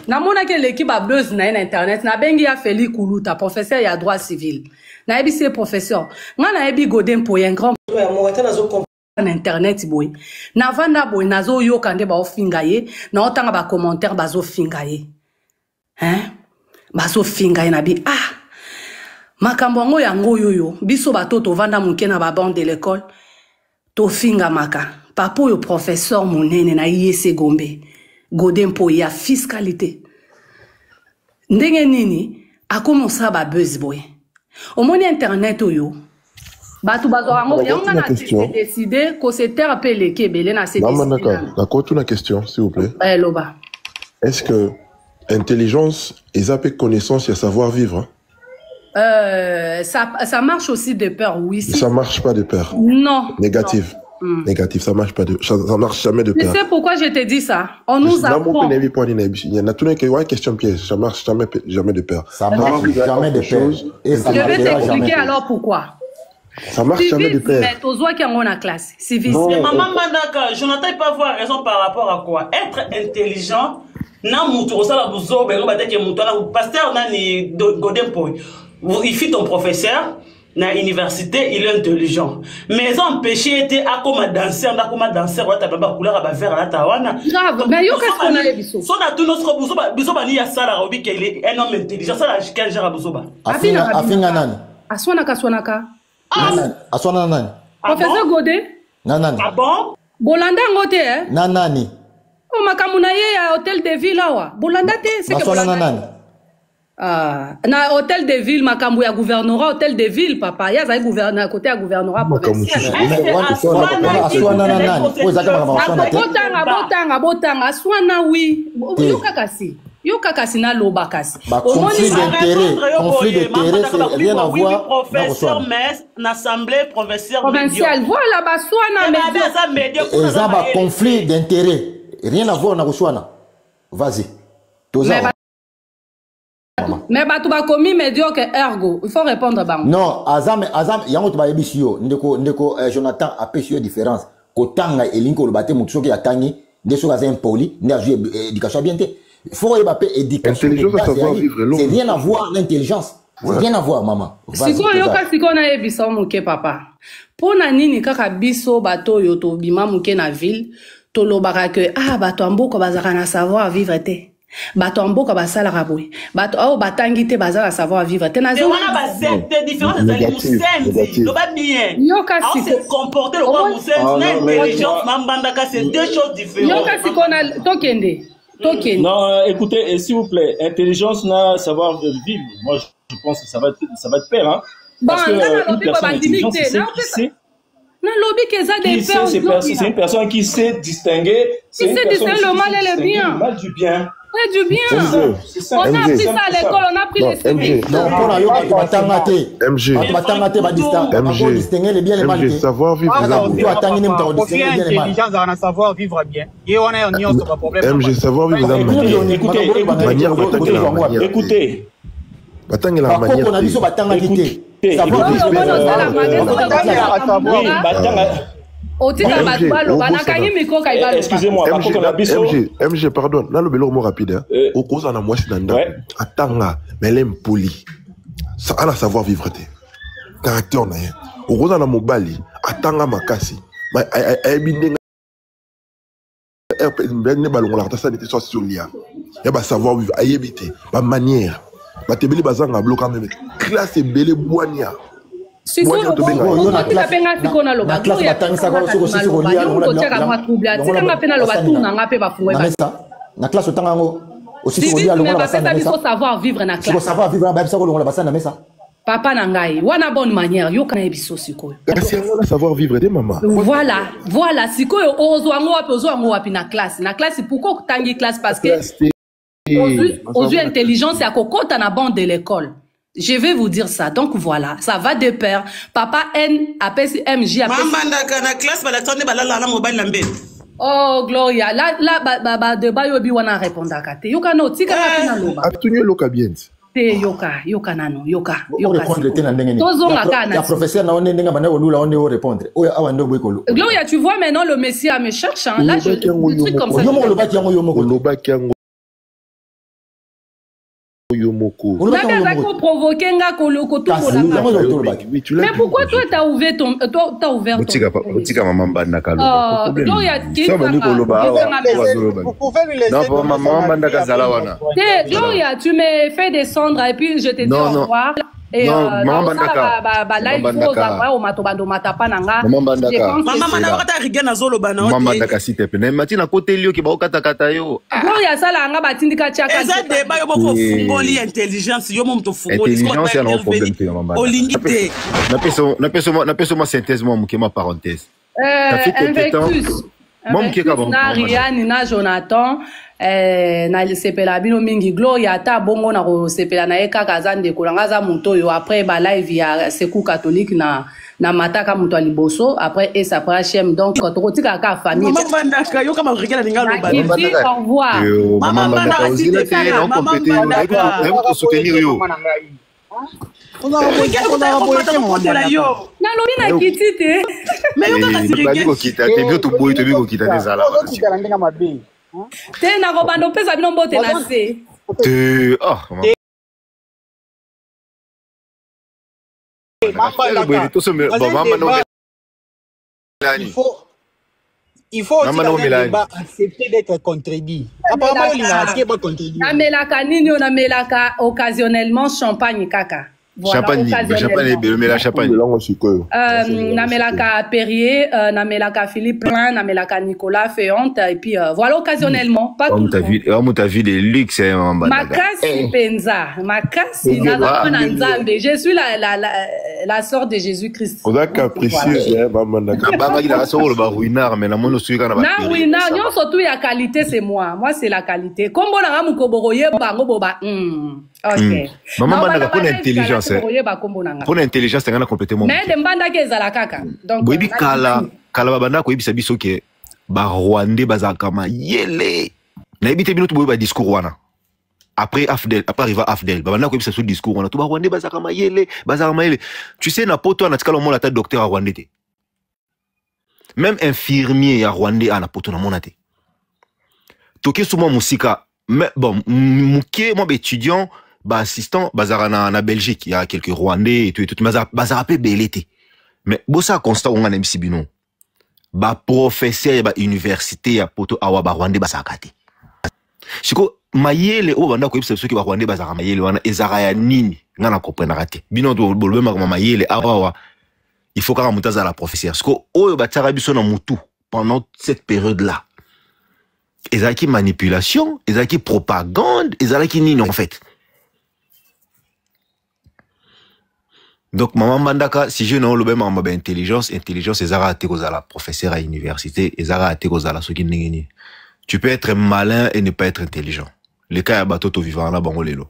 na mona ke l'équipe a buzz na internet na bengi ya Feli Kuluta, professeur ya droit civil. Na ebisi professeur, nga na ebi Godin Poi un grand na internet boy. Na vanda boy na zo yo kande ba ofinga ye, na otanga ba commentaire ba zo finga ye. Hein? Baso finga na bi makambo ngo yango yoyo biso batoto vanda muke na ba bande de l'école to finga maka papo yo professeur monene na IEC Gombe Godin Poi ya fiscalité ndenge nini akomonsa ba buzz boy omoni internet oyo batu bazo ngo yango na décider ko se terre pelé kebele na se décider. D'accord, une question s'il vous plaît. Loba. Est-ce que intelligence et connaissance et savoir-vivre? Ça marche aussi de peur, oui. Ça marche pas de peur. Non. Négatif. Négatif, ça marche pas de, ça marche jamais de peur. Tu sais pourquoi je te dis ça? On nous apprend. Il y en a tout une question piège. Ça marche jamais de peur. Ça marche jamais de peur. Je vais t'expliquer alors pourquoi. Ça marche jamais de peur. Mais aux qui ont la classe. Civis. Mais maman Manaka, je n'entends pas avoir raison par rapport à quoi? Être intelligent. Na mutu osala buzo bengo bateke mutu na pasteur nani Godin Poi. Il fit ton professeur na université, il est intelligent. Mais empêché était à comme danseur, na comme danseur wata baba couleur ba vert la tawana. Grave. Mais yo qu'est-ce qu'on a biso? So na tout notre buzo ba ni ya sala robi qu'il est un homme intelligent. Ça la quel genre buzo ba. Afinga nani? Aswanaka. Aswana nani? Professeur Godin? Nani? Ah bon? Bolanda ngote hein? Nani? O makamuna ye ya hôtel de ville awa. Bolanda te c'est que Bolanda. Na hôtel de ville makambu ya gouvernorat hôtel de ville papa ya za gouverneur côté ya gouvernorat provincial. Botanga aswana oui. Yo kakasi na loba kasi. Conflit d'intérêt c'est rien à voir. Professeur Metz, l'assemblée provinciale. Voilà baswana média. Ça va conflit d'intérêt. Rien à voir na Rouswana. Vas-y. Mais batu ba komi médiocre ergo. Il faut répondre bang. Non, Azam yango to ba ebisio ndeko Jonathan a pesio différence. Kotanga elinko le baté mutu soki atangi ndeso ka zin poli ndi azu éducation bien té. Il faut yebapé éducation. C'est rien à voir l'intelligence. C'est rien à voir maman. Siko yoka siko na ebisa muke papa. Pona nini kaka biso bato yo to bima muke na ville. Tolobaka que bato amboko bazaka na savoir vivre te bato amboka basala raboy bato au batangi te bazala savoir vivre te na zo wana bazete différence ezali musenzi loba bien yoka siko se comporter le roi musenzi na intelligence mambandaka c'est deux choses différentes yoka siko na tokende non écoutez s'il vous plaît intelligence na savoir vivre moi je pense que ça va de pair hein parce que une personne intelligente c'est c'est une personne qui sait distinguer. Qui sait distinguer le mal et le bien. Le mal du bien. Et du bien. On a appris ça à l'école, on a appris les civiles. Non, pour la yoga, tu vas t'engager. Distinguer les biens et les mal. Savoir vivre. Intelligence dans savoir vivre bien. Et on est en union sur le problème. MG, savoir vivre dans écoutez. Batang la manière. On a dit sur Batanga quitté. Excusez-moi, MG, pardon. Là, le bélo mot rapide. Au cause en a moi, c'est dans Atanga, mais elle aime poli. Ça a la savoir vivre. Caractère, n'a rien. Au cause en a mobali. Atanga makasi. Mais elle ne ballon la tasse n'était soit sur l'IA. Il y a savoir vivre, à y éviter, ma manière. Ma tebeli bazanga bloc quand même. Classe belé boania. Si vous la classe batanga ça ko soko sisi ko lia na classe tangango aussi si tu tu me rappelles, il faut savoir vivre dans la classe. Il faut savoir vivre dans la classe. Papa Nangai, wana bonne manière, yo kana ebiso sikoyo. C'est savoir vivre des maman. Voilà, sikoyo ozo wapi na classe. Na classe pourquoi tangi classe parce que aux intelligence et à kokota na bande de l'école. Je vais vous dire ça. Donc voilà, ça va de pair. Papa N appelle MJ appelle. Maman na classe ba la tonne ba la mobile lambe. Oh Gloria, là de ba yo bi wana répondre akate. Yo kana tika na loba. Atunye loka bien. Yoka nano, yoka. La professeur n'a pas répondre. Gloria, tu vois maintenant le Messia me cherche. Là, je truc comme ça. Mais pourquoi toi t'as ouvert ton Gloria, tu me fais descendre et puis je te dis au revoir. Et maman Jonathan na sepela bino mingi Gloria ta bongo na ko sepela na eka kazande kolanga za muto yo après ba live ya seku catholique na mataka muto liboso après et sa HM donc quand on tika ka famille maman bandaka yo kama regela ninga lo ba au revoir maman bandaka soutenir yo Tena robando pesa bino mbote na se. Il faut aussi accepter d'être contredit. Apparemment, il a été contredit. Namelaka nini on namelaka occasionnellement champagne kaka. Voilà, champagne, namelaka Perrier, namelaka Philippe Plein, namelaka Nicolas Féante, et puis voilà, occasionnellement, pas tout le temps. T'as vu les luxe, Makasi Penza, Makasi Nzambe. Je suis la sœur de Jésus-Christ. On a capricieuse, maman. Na ruinard, non surtout il y a qualité, c'est moi. Moi c'est la qualité. Comme on a mukoboroye bango boba. Ok. Maman n'a pas d'intelligence. Pour l'intelligence, c'est complètement. Mais de mbanda kezala kaka. Donc bobi kala babanda ko yebisa biso ke ba Rwandais bazakama yele. Na yebite bino to boba discours wana. Après arriva Afdel, babanda ko yebisa so discours wana to ba Rwandais bazakama yele. Tu sais na poto na tikalo mona ta docteur à Rwandais. Même infirmier à Rwandais ana poto na mona te. Toke souvent musika, mais bon, muke moi étudiant assistant bazara na Belgique, il y a quelques Rwandais et tout bazara pe belete. Mais bossa constat on a mbisibino. Ba professeur ba université ya poto awa ba Rwandais basakate. Siko mayele o banda ko yebisa soki ba Rwandais bazara mayele wana ezara ya nini ngana comprendre rate. Bino to bolbema ko mayele awa il faut ka mutaza la professeur. Siko o ba tsara biso na mutu pendant cette période là. Ezaki manipulation, ezaki propagande, ezaki nini en fait. Donc, maman Mandaka, si je n'ai pas ma intelligence, ezara ate kozala professeur à l'université, ezara ate kozala soki ningeni. Tu peux être malin et ne pas être intelligent. Le cas ya bato to vivant là bango lelo.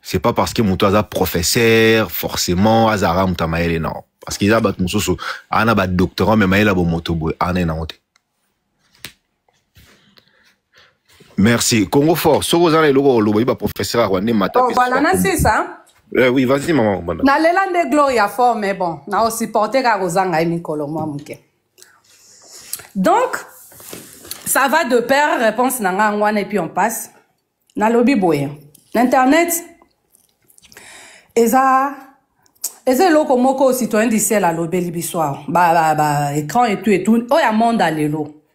C'est pas parce que mon toaza professeur forcément azara muta maele non. Parce qu'ils a bat musoso ana bat doctorat mais maela bo motobo ana na honte. Merci. Congo fort. Sorozana lelo lobo ba professeur Rwandais mata. Oh voilà, c'est ça. Oui, vas-y, maman. Na lelande Gloria fort, mais bon, na aussi porté Karozanga et Mikolo Mouke. Donc, ça va de pair, réponse nanga ngwana et puis on passe. Na lobby boye. L'internet, eza loko moko citoyen d'ici à la lobby libisoir. Écran et tout. Oh, ya monde à l'élo.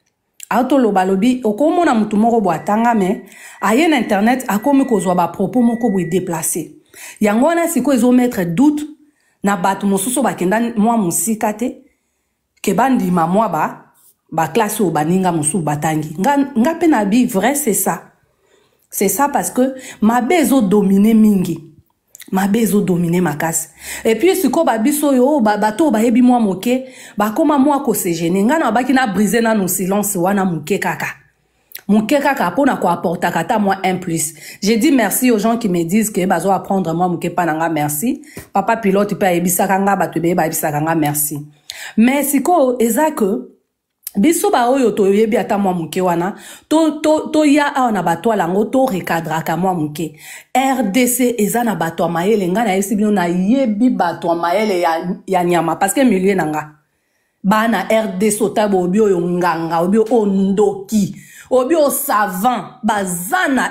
Auto loba lobby, okomo na mutu moko boatanga me, ayen internet, akomi kozwa ba propos moko boy déplacé. Yangona siko ezo mettre doute na batu mosusu bakenda mwa musika te ke bandi mamwa ba classe o baninga musu batangi nga pe na bi vrai c'est ça C'est ça parce que ma bezo dominé mingi. Ma bezo dominé ma casse. Et puis si ko ba biso yo bato ba yebi moi moke, ba koma moi ko se gêner. Nga na ba ki na briser na no silence wana moke kaka. Moke kaka pona ko apporta kata moi un plus. J'ai dit merci aux gens qui me disent que bazo apprendre moi moke pananga merci. Papa pilote pe yebisa kanga ba tebe ba yebisa kanga merci. Mais si ko ezake biso ba oyo to yebi ata mwa muke wana to ya na bato lango to recadraka mwa muke RDC eza na bato mayele nga na yesi bino na yebi bato mayele ya nyama parce que milieu nanga bana RDC otabo obi oyo nganga obi ondoki obi o savant bazana